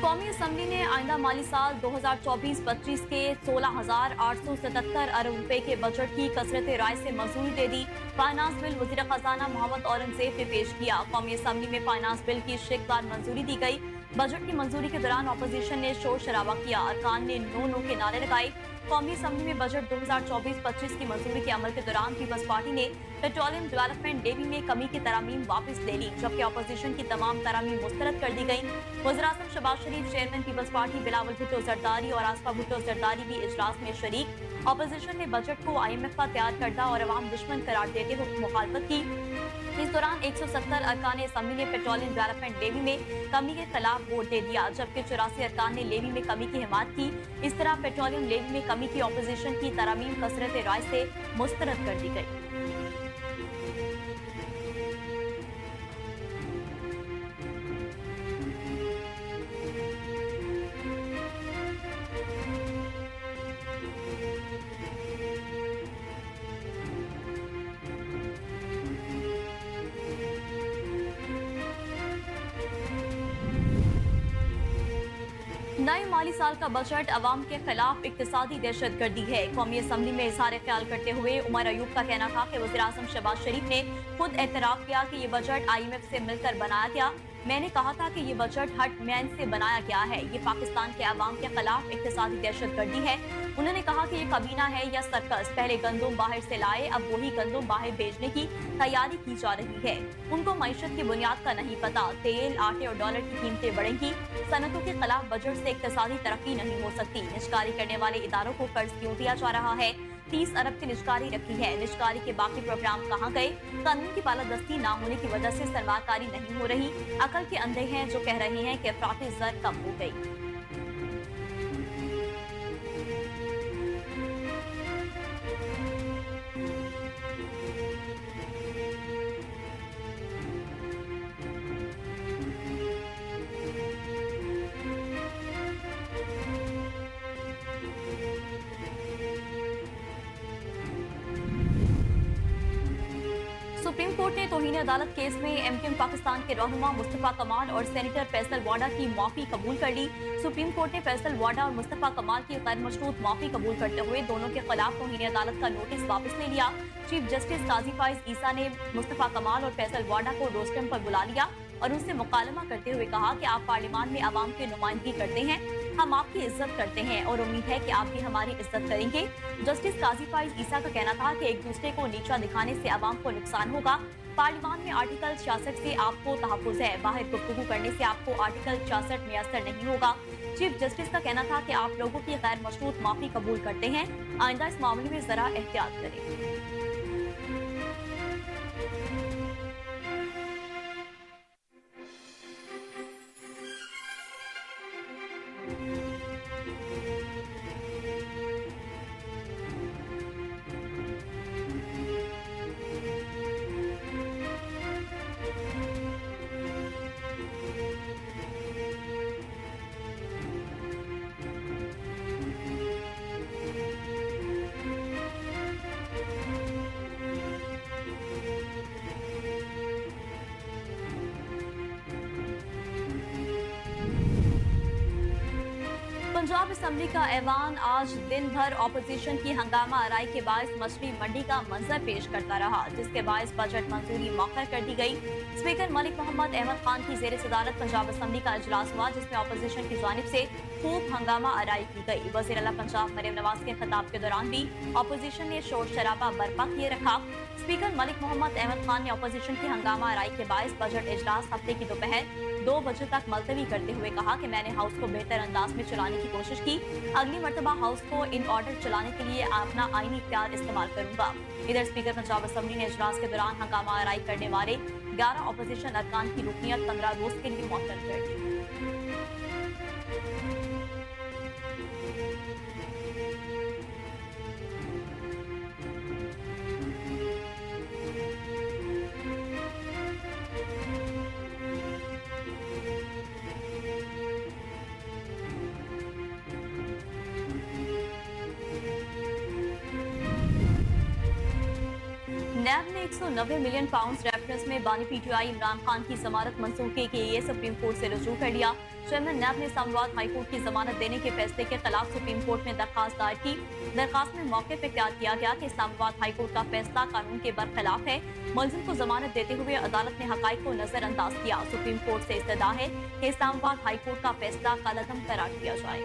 कौमी असम्बली ने आइंदा माली साल 2024-25 के 16,877 अरब रुपए के बजट की कसरत राय से मंजूरी दे दी। फाइनेंस बिल वजीर खजाना मोहम्मद औरंगजेब ने पेश किया। कौमी असम्बली में फाइनेंस बिल की शिकदार मंजूरी दी गई। बजट की मंजूरी के दौरान अपोजिशन ने शोर शराबा किया। अरकान ने नो नो के नारे लगाए। कौमी असम्बली में बजट 2024-25 की मंजूरी के अमल के दौरान पीपल्स पार्टी ने पेट्रोलियम डेवलपमेंट लेवी में कमी की तरामीम वापस ले ली, जबकि अपोजिशन की तमाम तरामीम मुस्तरद कर दी गई। वज़ीर-ए-आज़म Shehbaz Sharif, chairman peoples party Bilawal Bhutto Zardari और आसफा भुट्टो जरदारी भी इजलास में शरीक। अपोजिशन ने बजट को IMF का तैयार करदा और अवाम दुश्मन करार देते हुए मुखालफत की। इस दौरान 170 अरकान असम्बली ने पेट्रोलियम डेवलपमेंट लेवी में कमी के खिलाफ वोट दे दिया, जबकि 84 अरकान ने लेवी में कमी की हिमायत की। इस तरह पेट्रोलियम लेवी में कमी की अपोजिशन की तरामीम कसरत राय से मुस्तरद कर दी गई। नए माली साल का बजट अवाम के खिलाफ इक्तिसादी दहशतगर्दी है। कौमी असम्बली में इजहार ख्याल करते हुए उमर अयूब का कहना था कि वज़ीर-ए-आज़म शहबाज शरीफ ने खुद एतराफ़ किया कि ये बजट IMF से मिलकर बनाया गया। मैंने कहा था कि ये बजट हटमैन से बनाया गया है। ये पाकिस्तान के अवाम के खिलाफ इक्तिसादी दहशतगर्दी है। उन्होंने कहा कि ये कबीना है या सर्कस। पहले गंदम बाहर से लाए, अब वही गंदम बाहर भेजने की तैयारी की जा रही है। उनको मईशत की बुनियाद का नहीं पता। तेल, आटे और डॉलर की कीमतें बढ़ेंगी। सनतों के खिलाफ बजट से इक्तिसादी तरक्की नहीं हो सकती। निजकारी करने वाले इदारों को कर्ज क्यों दिया जा रहा है? 30 अरब की निजकारी रखी है। निजकारी के बाकी प्रोग्राम कहाँ गए? कानून की बालादस्ती ना होने की वजह से सरमाकारी नहीं हो रही। अकल के अंधे हैं जो कह रहे हैं कि अफराती जर कम हो गई। सुप्रीम कोर्ट ने तौहीन अदालत केस में MKM पाकिस्तान के रहनुमा मुस्तफा कमाल और सेनेटर फैसल वाडा की माफी कबूल कर ली। सुप्रीम कोर्ट ने फैसल वाडा और मुस्तफा कमाल की गैर मशरूत माफी कबूल करते हुए दोनों के खिलाफ तौहीन अदालत का नोटिस वापस ले लिया। चीफ जस्टिस काजी फाइज ईसा ने मुस्तफा कमाल और फैसल वाडा को रोस्टम पर बुला लिया और उनसे मुकालमा करते हुए कहा कि आप पार्लियामान में आवाम की नुमाइंदगी करते हैं, हम आपकी इज्जत करते हैं और उम्मीद है कि आप भी हमारी इज्जत करेंगे। जस्टिस काजी फाइज ईसा का कहना था कि एक दूसरे को नीचा दिखाने से आवाम को नुकसान होगा। पार्लियामान में आर्टिकल 66 से आपको तहफ़्फ़ुज़ है, बाहर गुफ्तगू करने से आपको आर्टिकल 66 मुयस्सर नहीं होगा। चीफ जस्टिस का कहना था कि आप लोगों की गैर मशरूत माफी कबूल करते हैं, आइंदा इस मामले में जरा एहतियात करें। पंजाब असम्बली का ऐवान आज दिन भर ऑपोजिशन की हंगामा आराई के बायस मछली मंडी का मंजर पेश करता रहा, जिसके बायस बजट मंजूरी मौखर कर दी गई। स्पीकर मलिक मोहम्मद अहमद खान की जेर सदारत पंजाब असम्बली का इजलास हुआ, जिसमें ऑपोजिशन की जानिब से खूब हंगामा आराई की गई। वज़ीर आला पंजाब मरियम नवाज के खिताब के दौरान भी ऑपोजिशन ने शोर शराबा बर्पा किए रखा। स्पीकर मलिक मोहम्मद अहमद खान ने ऑपोजिशन की हंगामा आराई के बायस बजट इजलास हफ्ते की दोपहर 2 बजे तक मुलतवी करते हुए कहा कि मैंने हाउस को बेहतर अंदाज में चलाने की कोशिश की। अगली मरतबा हाउस को इन ऑर्डर चलाने के लिए अपना आईनी इख्तियार इस्तेमाल करूंगा। इधर स्पीकर पंजाब असम्बली ने इजलास के दौरान हंगामा आराई करने वाले 11 ऑपोजिशन अरकान की रुकनियत 15 रोज के लिए मुअत्तल कर दी। नैब ने 190 मिलियन पाउंड कॉन्फ्रेंस में बानी पीटीआई इमरान खान की जमानत मंसूखे के लिए सुप्रीम कोर्ट से रुजू कर लिया। चेयरमैन नैब ने इस्लामाबाद हाई कोर्ट की जमानत देने के फैसले के खिलाफ सुप्रीम कोर्ट में दरखास्त दायर की। दरखास्त में मौके पर बयान किया गया कि इस्लामाबाद हाई कोर्ट का फैसला कानून के बरखिलाफ है। मुलजिम को जमानत देते हुए अदालत ने हकाइक को नजरअंदाज किया। सुप्रीम कोर्ट से इस्तदा है कि इस्लामाबाद हाई कोर्ट का फैसला कालअदम करार दिया जाए।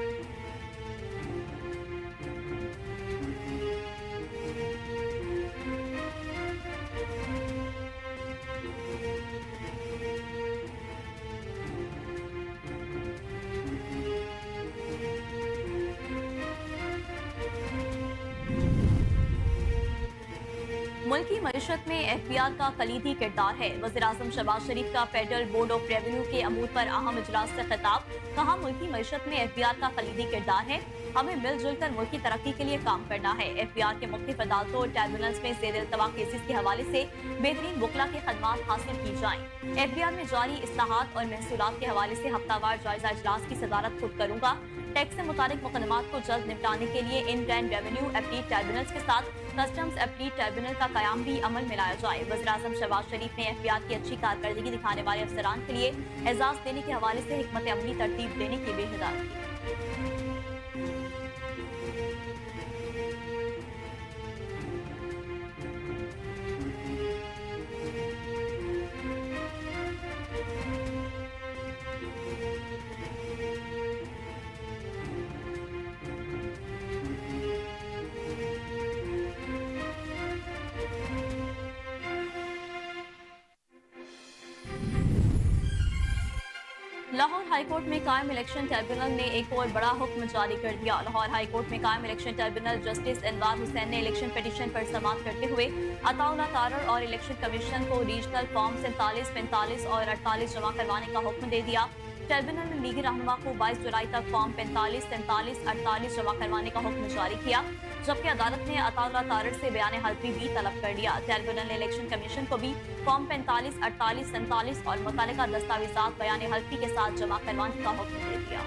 मुल्की मईशत में एफबीआर का कलीदी किरदार है। वज़ीर-ए-आज़म शहबाज शरीफ का फेडरल बोर्ड ऑफ रेवेन्यू के अमूर पर अहम इजलास से खिताब। कहा, मुल्की मईशत में एफबीआर का कलीदी किरदार है। हमें मिलजुल कर मुल्क की तरक्की के लिए काम करना है। एफबीआर के मुख्तलिफ अदालतों और ट्रिब्यूनल्स में ज़ेर इल्तवा केसेस के हवाले से बेहतरीन वकला की खदमात हासिल की जाएं। एफबीआर में जारी इस्लाहात और महसूलात के हवाले से हफ्तावार जायजा इजलास की सदारत खुद करूंगा। टैक्स से मुतालिक मुकदमात को जल्द निपटाने के लिए इनलैंड रेवेन्यू अपील ट्रिब्यूनल्स के साथ कस्टम्स अपील ट्रिब्यूनल का कयाम भी अमल में लाया जाए। वज़ीर-ए-आज़म शहबाज शरीफ ने एफबीआर की अच्छी कारकर्दगी दिखाने वाले अफसरान के लिए एजाज देने के हवाले से हिकमत अमली तरतीब देने की भी हिदायत की। लाहौर हाईकोर्ट में कायम इलेक्शन ट्रिब्यूनल ने एक और बड़ा हुक्म जारी कर दिया। लाहौर हाईकोर्ट में कायम इलेक्शन ट्रिब्यूनल जस्टिस अनवार हुसैन ने इलेक्शन पिटीशन पर समाअत करते हुए अताउल्लाह तारड़ और इलेक्शन कमीशन को रीजनल फॉर्म 47, 45 और 48 जमा करवाने का हुक्म दे दिया। ट्रिब्यूनल ने लीगी रहनुमा को 22 जुलाई तक फॉर्म 45, 47, 48 जमा करवाने का हुक्म जारी किया, जबकि अदालत ने अताउल्लाह तारड़ से बयान हल्फी भी तलब कर लिया। ट्रिब्यूनल ने इलेक्शन कमीशन को भी फॉर्म 45, 48, 47 और मुतल्लिका दस्तावेजात बयान हल्फी के साथ जमा करवाने का हुक्म दे दिया।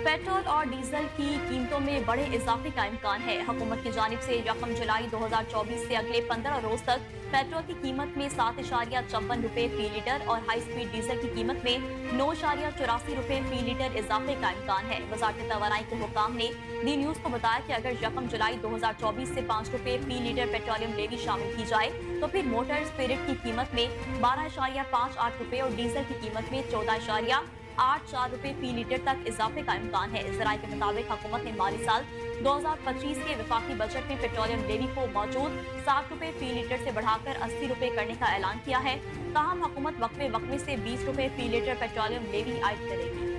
पेट्रोल और डीजल की कीमतों में बड़े इजाफे का इम्कान है। हुकूमत की जानिब से 1 जुलाई 2024 से अगले 15 रोज तक पेट्रोल की कीमत में 7.54 रुपए फी लीटर और हाई स्पीड डीजल की कीमत में 9.84 रुपए फी लीटर इजाफे का इम्कान है। वज़ारत तवानाई के हुकाम ने डी न्यूज को बताया कि अगर 1 जुलाई 2024 से 5 रुपए फी लीटर पेट्रोलियम लेवी शामिल की जाए तो फिर मोटर स्पिरिट की कीमत में 12.58 रुपए और डीजल की कीमत में 14.84 रुपए फी लीटर तक इजाफे का इम्कान है। ज़राए के मुताबिक हुकूमत ने माली साल 2025 के विफाकी बजट में पेट्रोलियम लेवी को मौजूद 60 रुपए फी लीटर से बढ़ाकर 80 रुपए करने का ऐलान किया है। ताहम हुकूमत वक्फे वक्फे से 20 रुपए फी लीटर पेट्रोलियम लेवी आयद करेगी।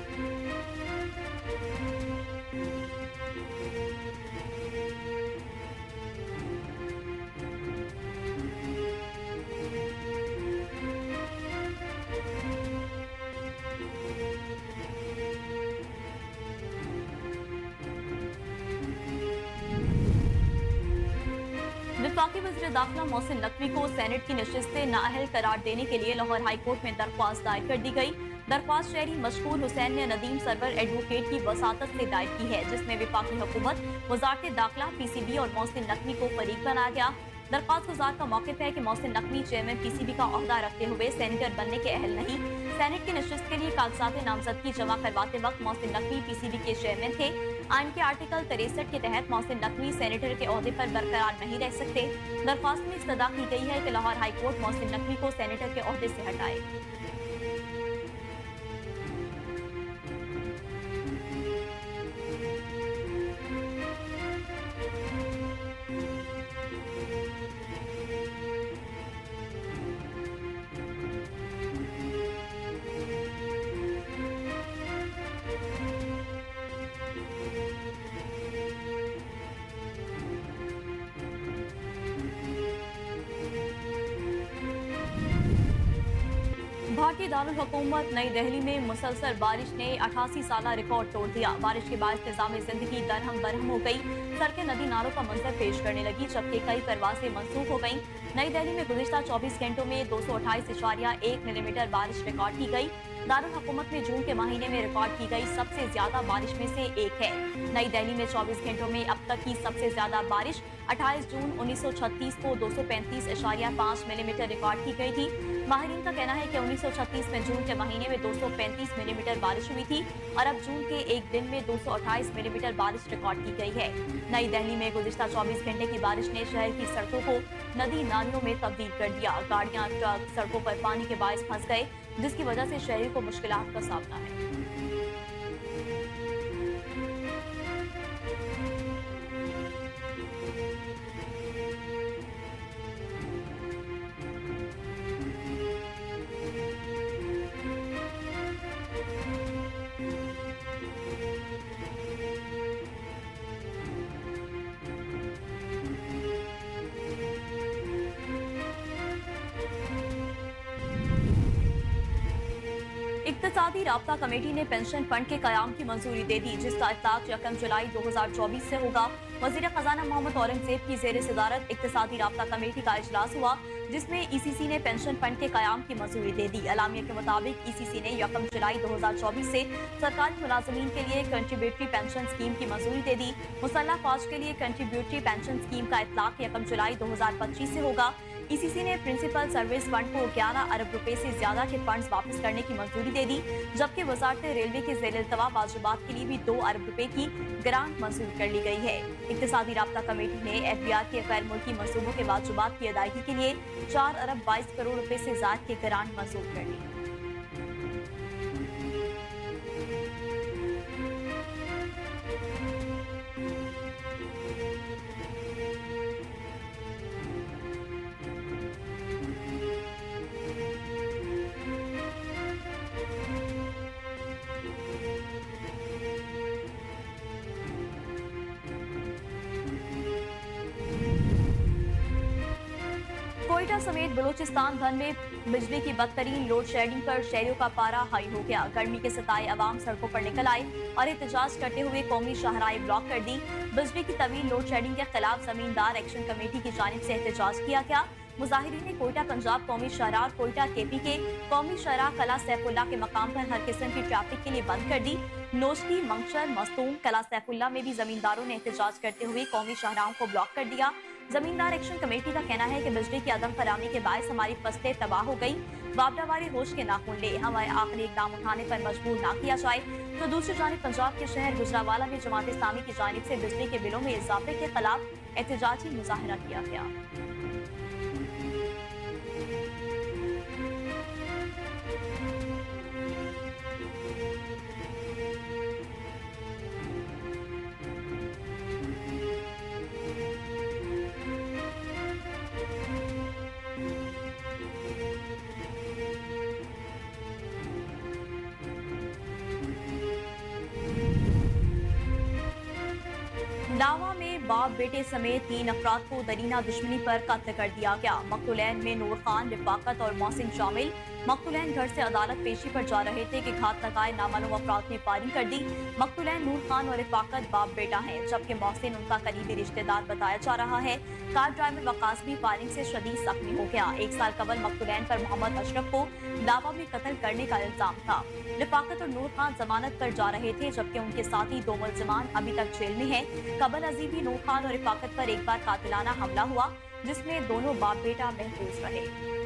वफाकी वज़ीर दाखिला मोहसिन नकवी को सेनेट की नशिस्त से नाअहल करार देने के लिए लाहौर हाई कोर्ट में दरख्वास्त दायर कर दी गई। दरख्वास्त शहरी मशहूर हुसैन ने नदीम सरवर एडवोकेट की वसातत से दायर की है, जिसमें वफाकी हुकूमत, वज़ारत दाखिला, पीसीबी और मोहसिन नकवी को फरीक बनाया गया। दरख्वास्त गुजार का मौक़िफ़ है कि मोहसिन नकवी चेयरमैन पीसीबी का ओहदा रखते हुए सेनेटर बनने के अहल नहीं। सेनेट की नशिस्त के लिए कागजात नामजदगी जमा करवाते वक्त मोहसिन नकवी पीसीबी के चेयरमैन थे। आइन के आर्टिकल 63 के तहत मोहसिन नकवी सेनेटर के ओहदे पर बरकरार नहीं रह सकते। दरख्वास्त में इस्तदा की गई है कि लाहौर हाई कोर्ट मोहसिन नकवी को सेनेटर के ओहदे से हटाए। भारतीय दारुल हुकूमत नई दिल्ली में मुसलसल बारिश ने 88 साला रिकॉर्ड तोड़ दिया। बारिश के बाद निजाम जिंदगी दरहम बरहम हो गई। सड़कें नदी नालों का मंजर पेश करने लगी, जबकि कई परवासें मनसूख हो गईं। नई दिल्ली में गुज़िश्ता 24 घंटों में 228.1 मिलीमीटर बारिश रिकॉर्ड की गई। दारुल हुकूमत में जून के महीने में रिकॉर्ड की गई सबसे ज्यादा बारिश में से एक है। नई दिल्ली में 24 घंटों में अब तक की सबसे ज्यादा बारिश 28 जून 1936 को 235.5 मिलीमीटर रिकॉर्ड की गई थी। माहिरीन का कहना है कि 1936 में जून के महीने में 235 मिलीमीटर बारिश हुई थी और अब जून के एक दिन में 228 मिलीमीटर बारिश रिकॉर्ड की गई है। नई दिल्ली में गुज़िश्ता 24 घंटे की बारिश ने शहर की सड़कों को नदी नालियों में तब्दील कर दिया। गाड़ियां, ट्रक सड़कों पर पानी के बायस फंस गए, जिसकी वजह से शहरियों को मुश्किलात का सामना है। इक्तिसादी राब्ता कमेटी ने पेंशन फंड के कयाम की मंजूरी दे दी, जिसका इत्तलाक 1 जुलाई 2024 से होगा। वजीर खजाना मोहम्मद औरंगजेब की जेर सदारत इक्तिसादी राब्ता कमेटी का इजलास हुआ, जिसमें ईसीसी ने पेंशन फंड के कयाम की मंजूरी दे दी। अलामिया के मुताबिक ईसीसी ने 1 जुलाई 2024 से सरकारी मुलाजमीन के लिए कंट्रीब्यूटरी पेंशन स्कीम की मंजूरी दे दी। मुसल्लह फौज के लिए कंट्रीब्यूटरी पेंशन स्कीम का इत्तलाक 1 जुलाई 2025 से होगा। ईसीसी ने प्रिंसिपल सर्विस फंड को 11 अरब रुपए से ज्यादा के फंड्स वापस करने की मंजूरी दे दी, जबकि वजारत रेलवे के ज़ेर-ए-इल्तवा वाजिबात के लिए भी 2 अरब रुपए की ग्रांट मंजूर कर ली गई है। इक्तिसादी राब्ता कमेटी ने एफबीआर के गैर मुल्की मंसूबों के वाजिबात की अदायगी के लिए 4 अरब 22 करोड़ रुपए से ज्यादा के ग्रांट मंजूर कर ली। कोयटा समेत बलूचिस्तान भर में बिजली की बदतरीन लोड शेडिंग पर शहरियों का पारा हाई हो गया। गर्मी के सताए अवाम सड़कों पर निकल आए और एहतजाज करते हुए कौमी शाहराहें ब्लॉक कर दी। बिजली की तवील लोड शेडिंग के खिलाफ जमींदार एक्शन कमेटी की जानिब से एहतजाज किया गया। मुजाहिरीन ने कोयटा पंजाब कौमी शाहराह और कोयटा केपी के कौमी शाहराह कला सैफुल्ला के मकाम पर हर किस्म की ट्रैफिक के लिए बंद कर दी। नोशकी, मंगशर, मस्तूम, कला सैफुल्ला में भी जमींदारों ने एहतजाज करते हुए कौमी शाहराहों को ब्लॉक कर दिया। जमींदार एक्शन कमेटी का कहना है कि बिजली की अदम फराहमी के बायस हमारी फसलें तबाह हो गई। वापडावारी होश के नाखून ले, हमें आखिरी इकदाम उठाने पर मजबूर ना किया जाए। तो दूसरी जानिब पंजाब के शहर गुजरावाला में जमात इस्लामी की जानिब से बिजली के बिलों में इजाफे के खिलाफ एहतजाजी मुजाहरा किया गया। लावा में बाप बेटे समेत 3 अफराद को दरीना दुश्मनी पर कत्ल कर दिया गया। मकतूलैन में नूर खान, रिफाकत और मोहसिन शामिल। मकतूलैन घर से अदालत पेशी पर जा रहे थे कि घात लगाए नामालूम अफराद ने फायरिंग कर दी। मकतूलैन नूर खान और रिफाकत बाप बेटा हैं, जबकि मोहसिन उनका करीबी रिश्तेदार बताया जा रहा है। कार ड्राइवर वकास भी फायरिंग से शदीद जख्मी हो गया। 1 साल कबल मकतूलैन पर मोहम्मद अशरफ को लावा में कत्ल करने का इल्जाम था। रिफाकत और नूर खान जमानत पर जा रहे थे, जबकि उनके साथी 2 मुल्जिमान अभी तक जेल में हैं। कबल अजीबी नूर खान और रिफाकत पर एक बार कातिलाना हमला हुआ, जिसमें दोनों बाप बेटा महफूज रहे।